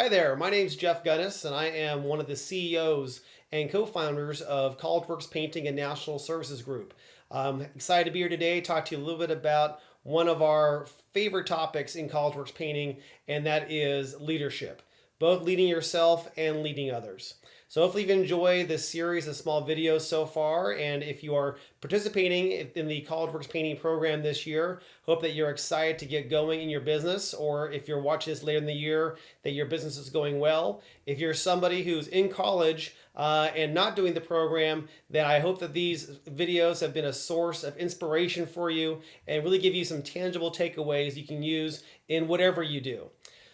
Hi there, my name's Jeff Gunhus, and I am one of the CEOs and co-founders of CollegeWorks Painting and National Services Group. I'm excited to be here today, talk to you a little bit about one of our favorite topics in CollegeWorks Painting, and that is leadership, both leading yourself and leading others. So hopefully you've enjoyed this series of small videos so far, and if you are participating in the CollegeWorks Painting program this year, hope that you're excited to get going in your business, or if you're watching this later in the year, that your business is going well. If you're somebody who's in college and not doing the program, then I hope that these videos have been a source of inspiration for you and really give you some tangible takeaways you can use in whatever you do.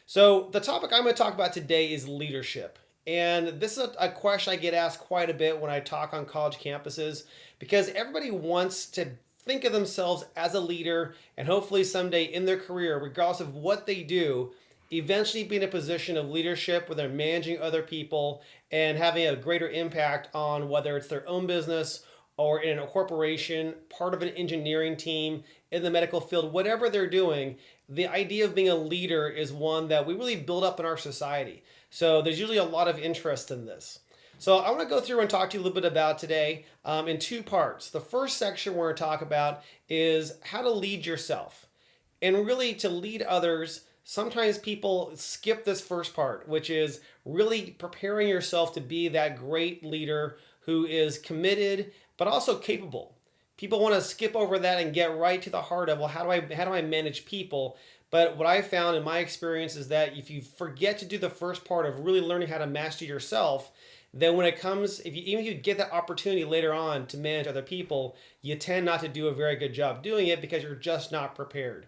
So the topic I'm going to talk about today is leadership. And this is a question I get asked quite a bit when I talk on college campuses, because everybody wants to think of themselves as a leader and hopefully someday in their career, regardless of what they do, eventually be in a position of leadership where they're managing other people and having a greater impact on whether it's their own business or in a corporation, part of an engineering team, in the medical field, whatever they're doing. The idea of being a leader is one that we really build up in our society. So there's usually a lot of interest in this. So I want to go through and talk to you a little bit about today in two parts. The first section we're going to talk about is how to lead yourself. And really to lead others, sometimes people skip this first part, which is really preparing yourself to be that great leader who is committed, but also capable. People want to skip over that and get right to the heart of, well, how do I manage people? But what I found in my experience is that if you forget to do the first part of really learning how to master yourself, then when it comes, even if you get that opportunity later on to manage other people, you tend not to do a very good job doing it because you're just not prepared.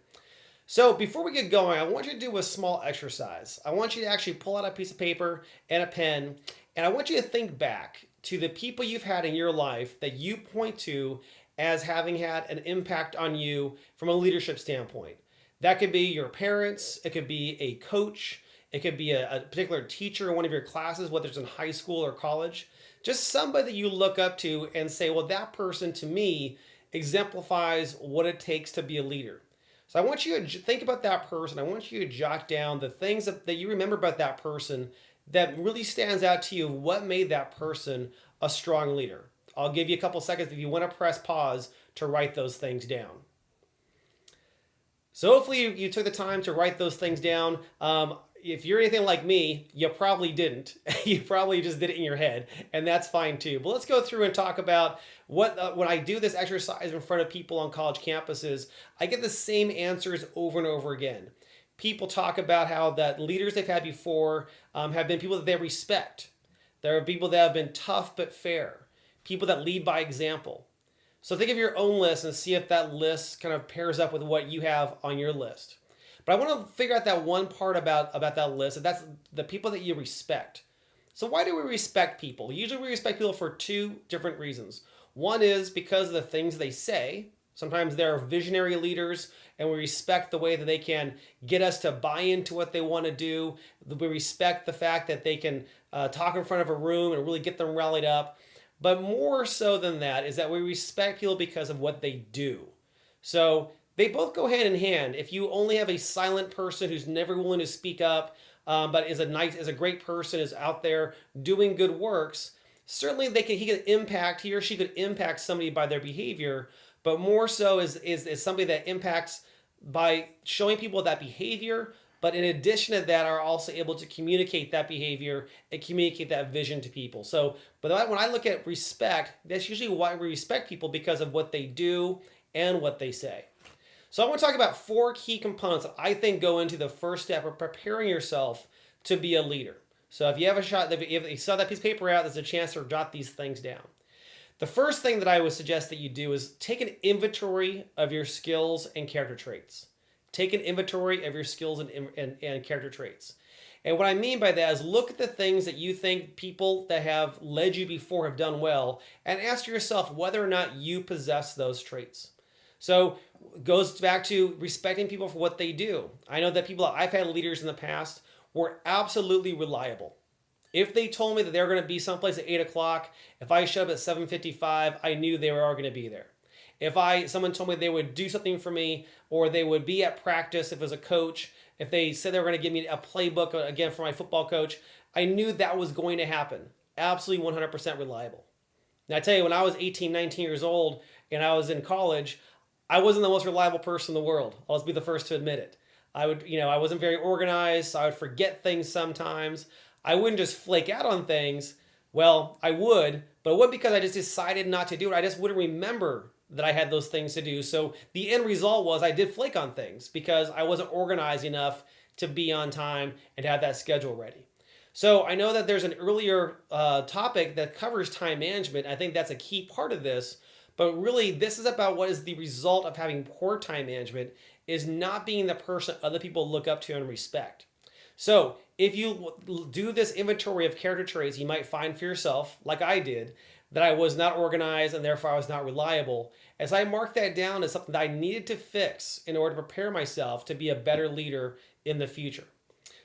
So before we get going, I want you to do a small exercise. I want you to actually pull out a piece of paper and a pen, and I want you to think back to the people you've had in your life that you point to as having had an impact on you from a leadership standpoint. That could be your parents, it could be a coach, it could be a particular teacher in one of your classes, whether it's in high school or college. Just somebody that you look up to and say, well, that person to me exemplifies what it takes to be a leader. So I want you to think about that person. I want you to jot down the things that you remember about that person that really stands out to you, what made that person a strong leader. I'll give you a couple seconds if you want to press pause to write those things down. So hopefully you took the time to write those things down. If you're anything like me, you probably didn't. You probably just did it in your head, and that's fine too. But let's go through and talk about what when I do this exercise in front of people on college campuses, I get the same answers over and over again. People talk about how that leaders they've had before have been people that they respect. There are people that have been tough but fair, people that lead by example. So think of your own list and see if that list kind of pairs up with what you have on your list. But I want to figure out that one part about that list, and that's the people that you respect. So why do we respect people? Usually we respect people for two different reasons. One is because of the things they say. Sometimes they're visionary leaders, and we respect the way that they can get us to buy into what they want to do. We respect the fact that they can talk in front of a room and really get them rallied up. But more so than that is that we respect people because of what they do. So they both go hand in hand. If you only have a silent person who's never willing to speak up, but is a great person, is out there doing good works, certainly he or she could impact somebody by their behavior, but more so is somebody that impacts by showing people that behavior, but in addition to that are also able to communicate that behavior and communicate that vision to people. So, but when I look at respect, that's usually why we respect people, because of what they do and what they say. So I want to talk about four key components that I think go into the first step of preparing yourself to be a leader. So if you have a shot, if you saw that piece of paper out, there's a chance to jot these things down. The first thing that I would suggest that you do is take an inventory of your skills and character traits. Take an inventory of your skills and character traits. And what I mean by that is look at the things that you think people that have led you before have done well, and ask yourself whether or not you possess those traits. So it goes back to respecting people for what they do. I know that I've had leaders in the past were absolutely reliable. If they told me that they were going to be someplace at 8 o'clock, if I showed up at 7:55, I knew they were all going to be there. If someone told me they would do something for me, or they would be at practice if it was a coach, if they said they were going to give me a playbook again for my football coach, I knew that was going to happen. Absolutely 100% reliable. Now, I tell you, when I was 18, 19 years old and I was in college, I wasn't the most reliable person in the world. I'll be the first to admit it. I wasn't very organized. So I would forget things sometimes. I wouldn't just flake out on things. Well, I would, but it wasn't because I just decided not to do it. I just wouldn't remember that I had those things to do. So the end result was I did flake on things because I wasn't organized enough to be on time and to have that schedule ready. So I know that there's an earlier topic that covers time management. I think that's a key part of this. But really, this is about what is the result of having poor time management is not being the person other people look up to and respect. So if you do this inventory of character traits, you might find for yourself, like I did, that I was not organized and therefore I was not reliable. As I marked that down as something that I needed to fix in order to prepare myself to be a better leader in the future.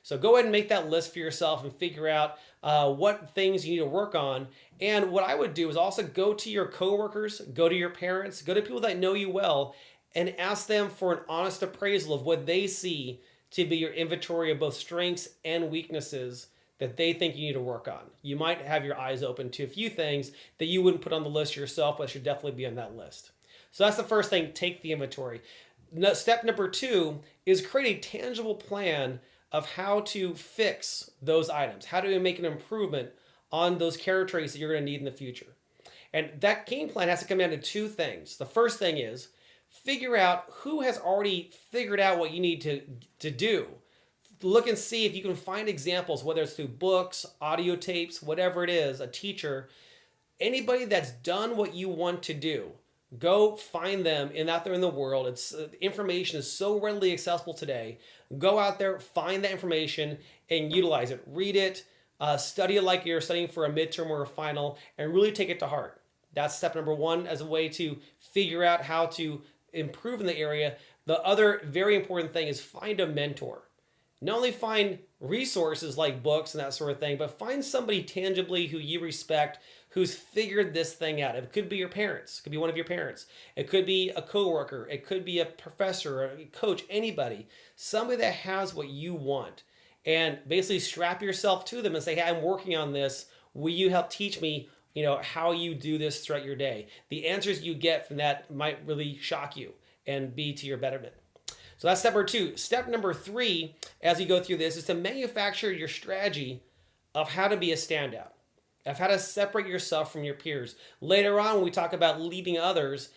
So go ahead and make that list for yourself and figure out what things you need to work on. And what I would do is also go to your coworkers, go to your parents, go to people that know you well, and ask them for an honest appraisal of what they see to be your inventory of both strengths and weaknesses that they think you need to work on. You might have your eyes open to a few things that you wouldn't put on the list yourself, but should definitely be on that list. So that's the first thing, take the inventory. Step number 2 is create a tangible plan of how to fix those items, how to make an improvement on those character traits that you're going to need in the future. And that game plan has to come down to 2 things. The first thing is figure out who has already figured out what you need to do. Look and see if you can find examples, whether it's through books, audio tapes, whatever it is, a teacher, anybody that's done what you want to do. Go find them out there in the world. Information is so readily accessible today. Go out there, find that information, and utilize it. Read it, study it like you're studying for a midterm or a final, and really take it to heart. That's step number 1 as a way to figure out how to improve in the area. The other very important thing is find a mentor. Not only find resources like books and that sort of thing, but find somebody tangibly who you respect, who's figured this thing out. It could be your parents. It could be one of your parents. It could be a coworker. It could be a professor, or a coach, anybody. Somebody that has what you want. And basically strap yourself to them and say, hey, I'm working on this. Will you help teach me, how you do this throughout your day? The answers you get from that might really shock you and be to your betterment. So that's step number 2. Step number 3, as you go through this, is to manufacture your strategy of how to be a standout, of how to separate yourself from your peers. Later on, when we talk about leading others,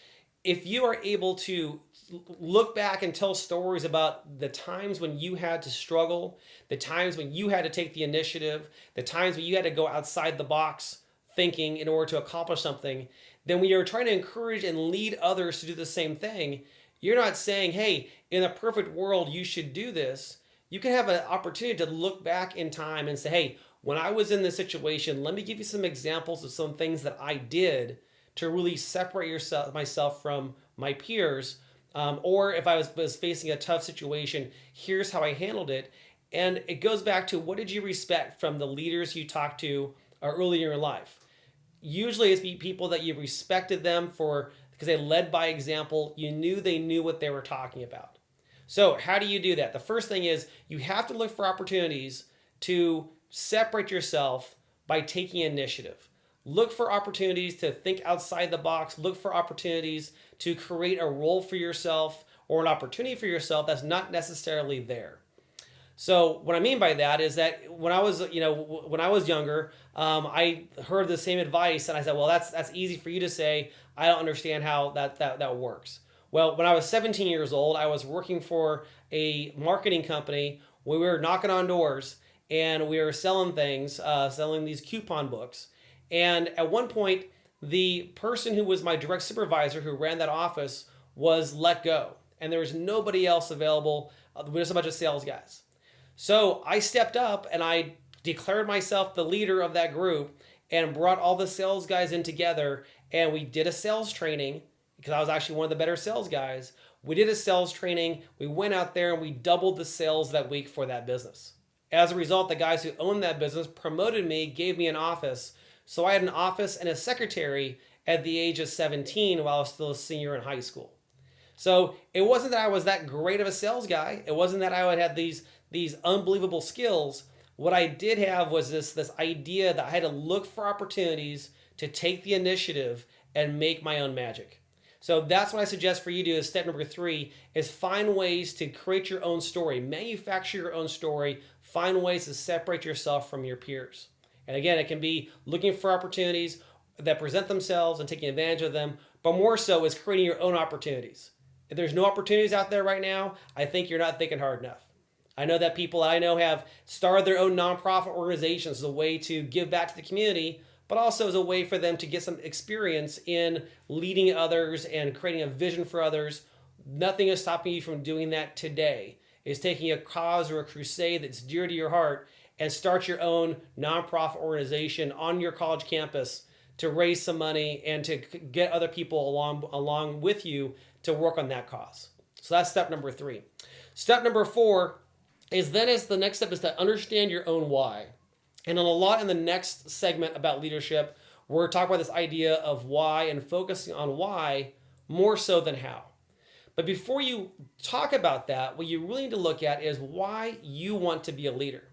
if you are able to look back and tell stories about the times when you had to struggle, the times when you had to take the initiative, the times when you had to go outside the box thinking in order to accomplish something, then when you're trying to encourage and lead others to do the same thing, you're not saying, hey, in a perfect world, you should do this. You can have an opportunity to look back in time and say, hey, when I was in this situation, let me give you some examples of some things that I did to really separate myself from my peers. Or if I was facing a tough situation, here's how I handled it. And it goes back to, what did you respect from the leaders you talked to earlier in your life? Usually it's people that you respected them for because they led by example. You knew they knew what they were talking about. So how do you do that? The first thing is you have to look for opportunities to separate yourself by taking initiative. Look for opportunities to think outside the box. Look for opportunities to create a role for yourself or an opportunity for yourself that's not necessarily there. So what I mean by that is that when I was younger, I heard the same advice and I said, well, that's easy for you to say. I don't understand how that works. Well, when I was 17 years old, I was working for a marketing company where we were knocking on doors and we were selling things, selling these coupon books. And at one point, the person who was my direct supervisor who ran that office was let go. And there was nobody else available. Just a bunch of sales guys. So I stepped up and I declared myself the leader of that group and brought all the sales guys in together. And we did a sales training because I was actually one of the better sales guys. We did a sales training. We went out there and we doubled the sales that week for that business. As a result, the guys who owned that business promoted me, gave me an office. So I had an office and a secretary at the age of 17 while I was still a senior in high school. So it wasn't that I was that great of a sales guy. It wasn't that I would have these unbelievable skills. What I did have was this idea that I had to look for opportunities to take the initiative and make my own magic. So that's what I suggest for you to do as step number 3 is find ways to create your own story, manufacture your own story, find ways to separate yourself from your peers. And again, it can be looking for opportunities that present themselves and taking advantage of them, but more so is creating your own opportunities. If there's no opportunities out there right now, I think you're not thinking hard enough. I know that people I know have started their own nonprofit organizations as a way to give back to the community, but also as a way for them to get some experience in leading others and creating a vision for others. Nothing is stopping you from doing that today. Is taking a cause or a crusade that's dear to your heart and start your own nonprofit organization on your college campus to raise some money and to get other people along with you to work on that cause. So that's step number 3. Step number 4 is the next step is to understand your own why. And a lot in the next segment about leadership, we're talking about this idea of why and focusing on why more so than how. But before you talk about that, what you really need to look at is why you want to be a leader.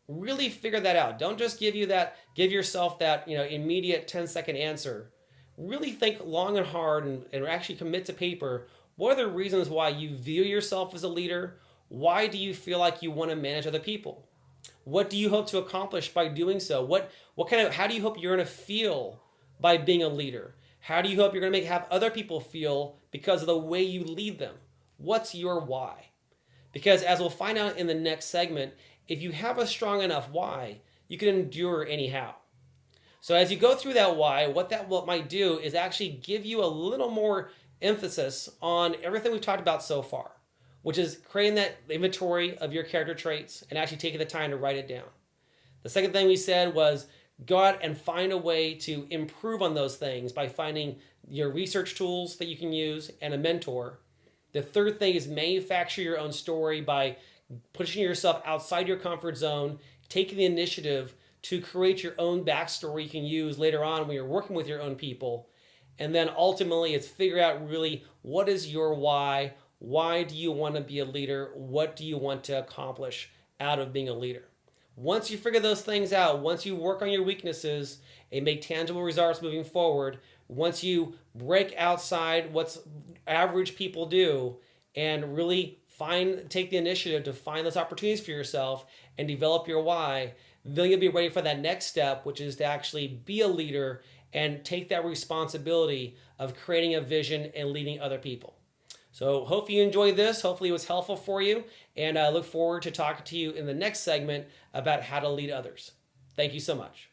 Really figure that out. Don't just give yourself that immediate 10-second answer. Really think long and hard and actually commit to paper. What are the reasons why you view yourself as a leader? Why do you feel like you want to manage other people? What do you hope to accomplish by doing so? How do you hope you're going to feel by being a leader? How do you hope you're going to have other people feel because of the way you lead them? What's your why? Because as we'll find out in the next segment, if you have a strong enough why, you can endure anyhow. So as you go through that why, what might do is actually give you a little more emphasis on everything we've talked about so far, which is creating that inventory of your character traits and actually taking the time to write it down. The second thing we said was go out and find a way to improve on those things by finding your research tools that you can use and a mentor. The third thing is manufacture your own story by pushing yourself outside your comfort zone, taking the initiative to create your own backstory you can use later on when you're working with your own people. And then ultimately it's figure out really what is your why. Why do you want to be a leader? What do you want to accomplish out of being a leader? Once you figure those things out, once you work on your weaknesses and make tangible results moving forward, once you break outside what's average people do and really take the initiative to find those opportunities for yourself and develop your why, then you'll be ready for that next step, which is to actually be a leader and take that responsibility of creating a vision and leading other people. So hope you enjoyed this. Hopefully it was helpful for you. And I look forward to talking to you in the next segment about how to lead others. Thank you so much.